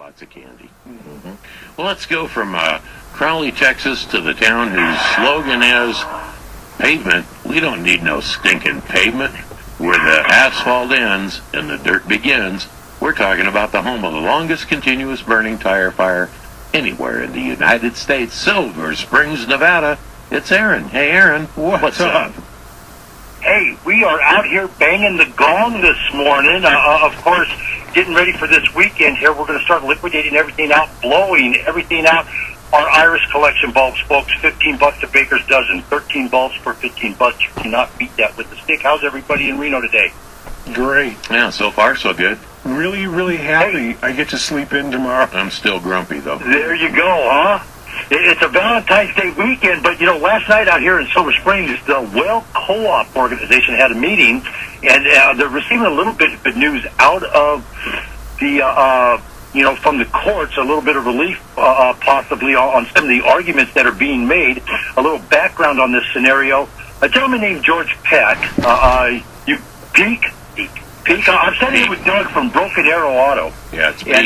lots of candy. Mm-hmm. Well, let's go from Crowley, Texas, to the town whose slogan is pavement. We don't need no stinking pavement. Where the asphalt ends and the dirt begins, we're talking about the home of the longest continuous burning tire fire anywhere in the United States, Silver Springs, Nevada. It's Aaron. Hey, Aaron, what's up? Hey, we are out here banging the gong this morning. Of course, getting ready for this weekend here. We're going to start liquidating everything out, blowing everything out. Our Iris collection bulbs, folks, $15 a baker's dozen. 13 bulbs for $15. You cannot beat that with the stick. How's everybody in Reno today? Great. Yeah, so far so good. Really, really happy. Hey. I get to sleep in tomorrow. I'm still grumpy, though. There you go, huh? It's a Valentine's Day weekend, but, last night out here in Silver Springs, the Well Co-op organization had a meeting, and they're receiving a little bit of news out of the, from the courts, a little bit of relief possibly on some of the arguments that are being made. A little background on this scenario. A gentleman named George Peck, Peak. I'm sitting here with Doug from Broken Arrow Auto. Yeah, it's Peak. And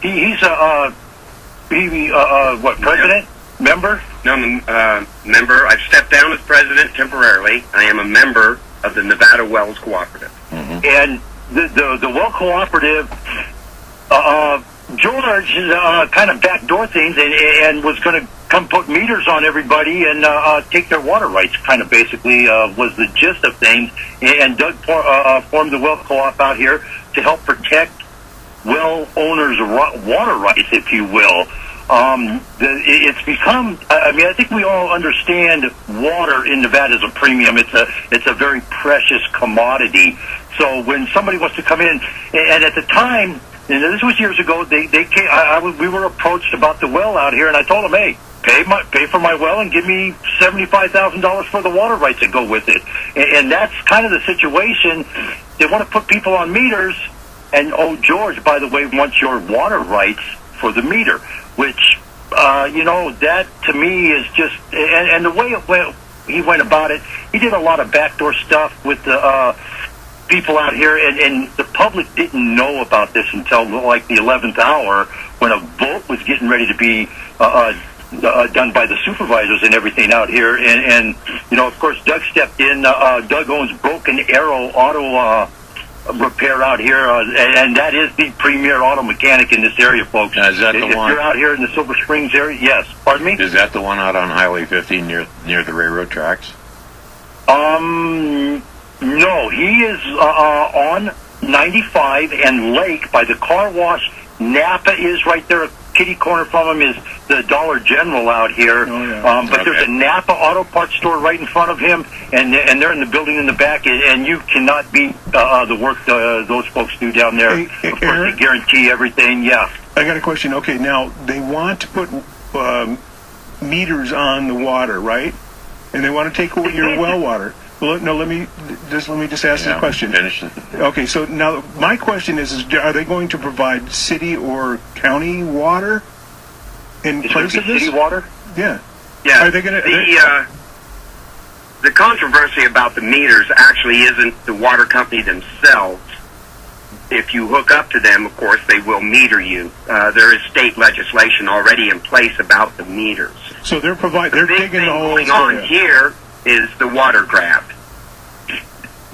he's president? Yep. Member? No, I'm a member. I've stepped down as president temporarily. I am a member of the Nevada Wells Cooperative. Mm-hmm. And the Well Cooperative, George kind of backdoor things and was going to come put meters on everybody and take their water rights, kind of basically was the gist of things. And Doug formed the Well Co-op out here to help protect well owners' water rights, if you will. It's become, I think we all understand water in Nevada is a premium. It's a very precious commodity. So when somebody wants to come in, and at the time, and this was years ago, they came, we were approached about the well out here, and I told them, hey, pay for my well and give me $75,000 for the water rights that go with it. And that's kind of the situation. They want to put people on meters, and George, by the way, wants your water rights for the meter, which, that to me is just, and the way he went about it, he did a lot of backdoor stuff with the people out here, and the public didn't know about this until like the 11th hour when a vote was getting ready to be done by the supervisors and everything out here. And of course, Doug stepped in. Doug owns Broken Arrow Auto Repair out here, and that is the premier auto mechanic in this area, folks. Is that the one? If you're out here in the Silver Springs area, yes. Pardon me? Is that the one out on Highway 50 near the railroad tracks? No, he is on 95 and Lake by the car wash. Napa is right there. Kitty corner from him is the Dollar General out here. Oh, yeah. But there's a Napa auto parts store right in front of him, and they're in the building in the back, and you cannot beat the work those folks do down there. Hey, of course, they guarantee everything. Yeah. I got a question. Okay, now they want to put meters on the water, right? And they want to take away your well water. Well, no, let me just ask the question. Finish it. Okay, so now my question is are they going to provide city or county water in place of this? City water? Yeah. Yeah. Are they going to? The controversy about the meters actually isn't the water company themselves. If you hook up to them, of course, they will meter you. There is state legislation already in place about the meters. So they're digging the holes. Going on here is the water grab.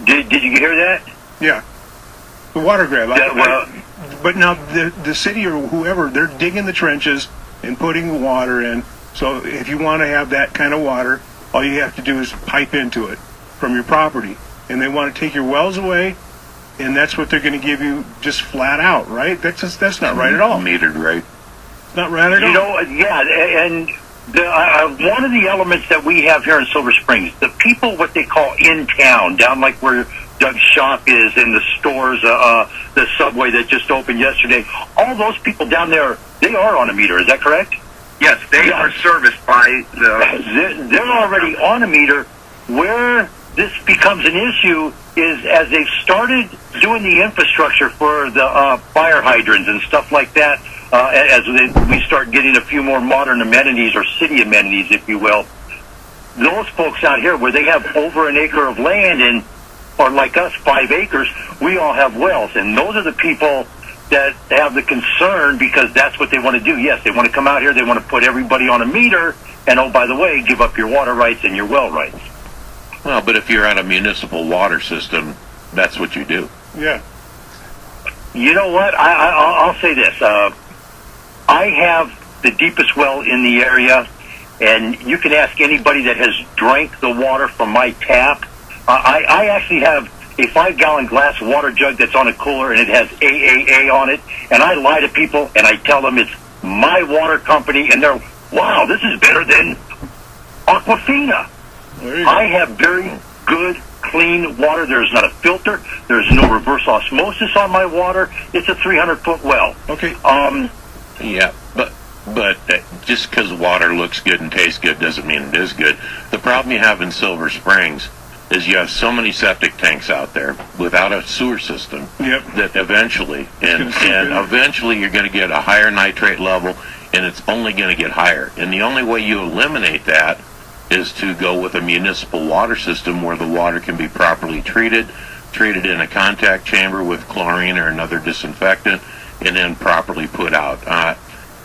Did you hear that? Yeah, the water grab. Yeah, but now the city or whoever, they're digging the trenches and putting water in. So if you want to have that kind of water, all you have to do is pipe into it from your property. And they want to take your wells away, and that's what they're going to give you just flat out, right? That's not right at all. Metered right. It's not right at all. And one of the elements that we have here in Silver Springs, the people, what they call in town, down like where Doug's shop is and the stores, the Subway that just opened yesterday, all those people down there, they are on a meter. Is that correct? Yes, they are serviced by the... They're already on a meter. Where this becomes an issue is as they've started doing the infrastructure for the fire hydrants and stuff like that, as we start getting a few more modern amenities or city amenities, if you will, those folks out here where they have over an acre of land or like us, 5 acres, we all have wells. And those are the people that have the concern because that's what they want to do. Yes, they want to come out here, they want to put everybody on a meter, and oh, by the way, give up your water rights and your well rights. Well, but if you're on a municipal water system, that's what you do. Yeah. You know what? I'll say this. I have the deepest well in the area, and you can ask anybody that has drank the water from my tap. I actually have a 5-gallon glass water jug that's on a cooler, and it has AAA on it, and I lie to people, and I tell them it's my water company, and they're, wow, this is better than Aquafina. I have very good, clean water. There's not a filter. There's no reverse osmosis on my water. It's a 300-foot well. Okay. Yeah, but just because water looks good and tastes good doesn't mean it is good. The problem you have in Silver Springs is you have so many septic tanks out there without a sewer system that eventually you're going to get a higher nitrate level, and it's only going to get higher. And the only way you eliminate that is to go with a municipal water system where the water can be properly treated in a contact chamber with chlorine or another disinfectant, and then properly put out.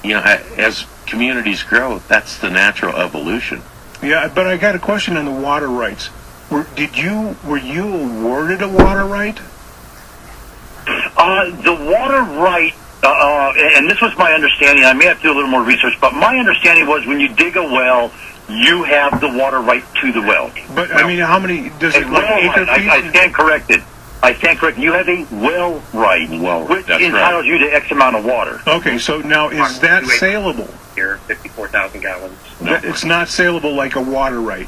As communities grow, that's the natural evolution. Yeah, but I got a question on the water rights. Were you awarded a water right? The water right, and this was my understanding. I may have to do a little more research, but my understanding was when you dig a well, you have the water right to the well. But I mean, how many does it like acre feet? I stand corrected. You have a well right, which entitles you to X amount of water. Okay, so now is that saleable? Here, 54,000 gallons. No. It's not saleable like a water right.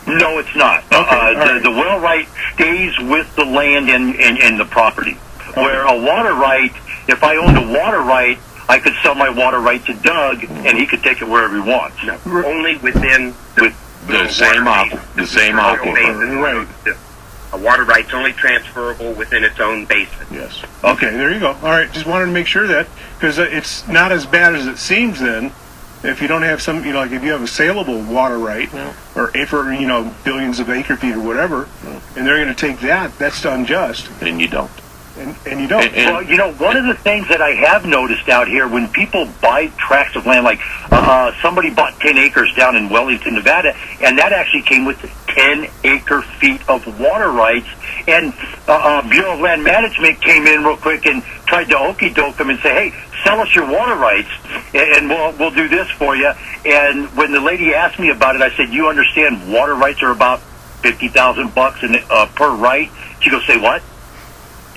No, it's not. Okay, the well right stays with the land and the property. Okay. Where a water right, if I owned a water right, I could sell my water right to Doug, and he could take it wherever he wants. No, only within the same aquifer. Right. A water right's only transferable within its own basin. Yes. Okay, there you go. All right, just wanted to make sure that, because it's not as bad as it seems then, if you don't have some, like if you have a saleable water right, or for, billions of acre feet or whatever, and they're going to take that's unjust. And you don't. And you don't. Well, one of the things that I have noticed out here, when people buy tracts of land, like somebody bought 10 acres down in Wellington, Nevada, and that actually came with 10 acre feet of water rights, and Bureau of Land Management came in real quick and tried to okey doke them and say, hey, sell us your water rights, and we'll do this for you. And when the lady asked me about it, I said, you understand water rights are about $50,000 per right? She goes, say what?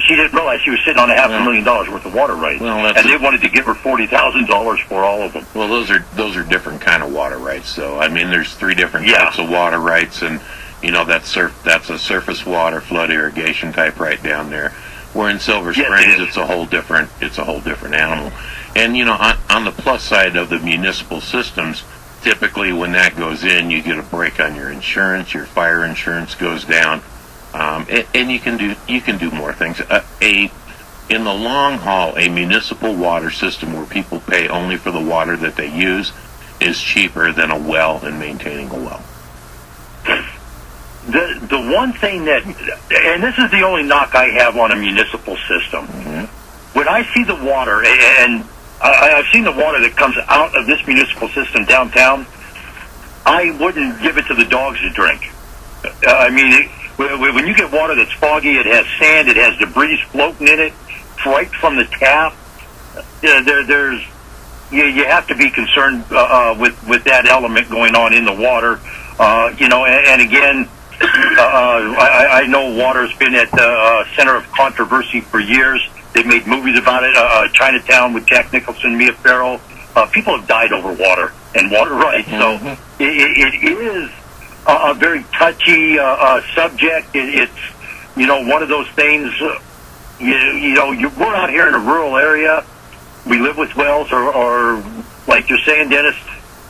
She didn't realize she was sitting on $500,000 worth of water rights, and they wanted to give her $40,000 for all of them. Well, those are different kind of water rights, though. I mean, there's 3 different types of water rights, and that's a surface water flood irrigation type right down there. Where in Silver Springs, it's a whole different animal. And on the plus side of the municipal systems, typically when that goes in, you get a break on your insurance. Your fire insurance goes down. And you can do more things. In the long haul, a municipal water system where people pay only for the water that they use is cheaper than a well and maintaining a well. The one thing that, and this is the only knock I have on a municipal system, when I see the water, and I've seen the water that comes out of this municipal system downtown, I wouldn't give it to the dogs to drink. When you get water that's foggy, it has sand, it has debris floating in it, right from the tap. You have to be concerned with that element going on in the water. And again, I know water's been at the center of controversy for years. They've made movies about it. Chinatown with Jack Nicholson, Mia Farrow. People have died over water and water rights. So it is a very touchy subject. It's one of those things. We're out here in a rural area. We live with wells, or like you're saying, Dennis,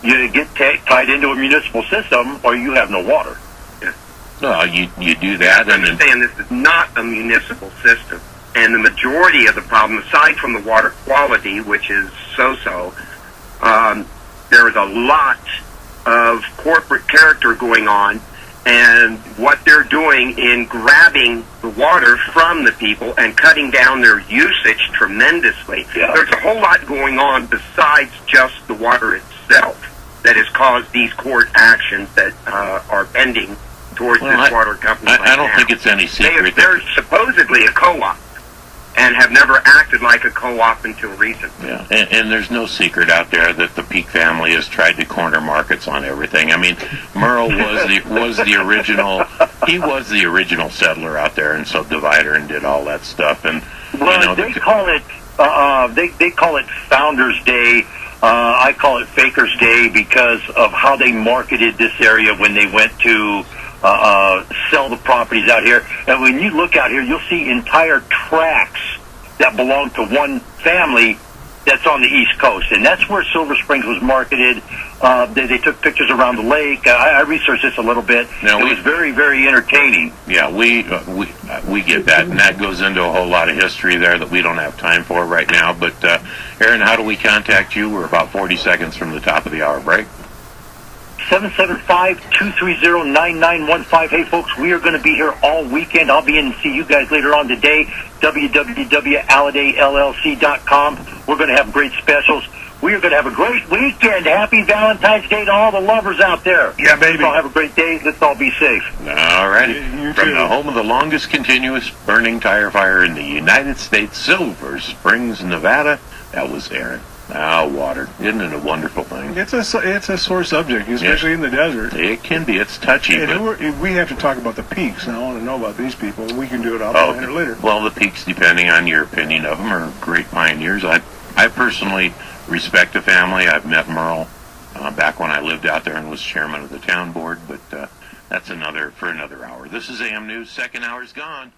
you get tied into a municipal system, or you have no water. Yeah. No, you do that. I understand this is not a municipal system, and the majority of the problem, aside from the water quality, which is so-so, there is a lot of corporate character going on, and what they're doing in grabbing the water from the people and cutting down their usage tremendously. Yeah. There's a whole lot going on besides just the water itself that has caused these court actions that are pending towards this water company. I don't think it's any secret. They're supposedly a co-op and have never acted like a co-op until recently. Yeah, and there's no secret out there that the Peak family has tried to corner markets on everything. I mean, Merle was the original. He was the original settler out there, and so Divider and did all that stuff. And well, they call it they call it Founders Day. I call it Faker's Day because of how they marketed this area when they went to sell the properties out here. And when you look out here, you'll see entire tracts that belong to one family that's on the East Coast. And that's where Silver Springs was marketed. They took pictures around the lake. I researched this a little bit. It was very, very entertaining. Yeah, we get that, and that goes into a whole lot of history there that we don't have time for right now. But, Aaron, how do we contact you? We're about 40 seconds from the top of the hour break. 775-230-9915. Hey, folks, we are going to be here all weekend. I'll be in and see you guys later on today. www.alladayllc.com. We're going to have great specials. We are going to have a great weekend. Happy Valentine's Day to all the lovers out there. Yeah, baby. Let's all have a great day. Let's all be safe. All righty. You From too. the home of the longest continuous burning tire fire in the United States, Silver Springs, Nevada, that was Aaron. Water. Isn't it a wonderful thing? It's a sore subject, especially in the desert. It can be. It's touchy. But We have to talk about the peaks, and I want to know about these people. We can do it offline or later. Well, the Peaks, depending on your opinion of them, are great pioneers. I personally respect the family. I've met Merle back when I lived out there and was chairman of the town board, but that's for another hour. This is AM News. Second hour's gone.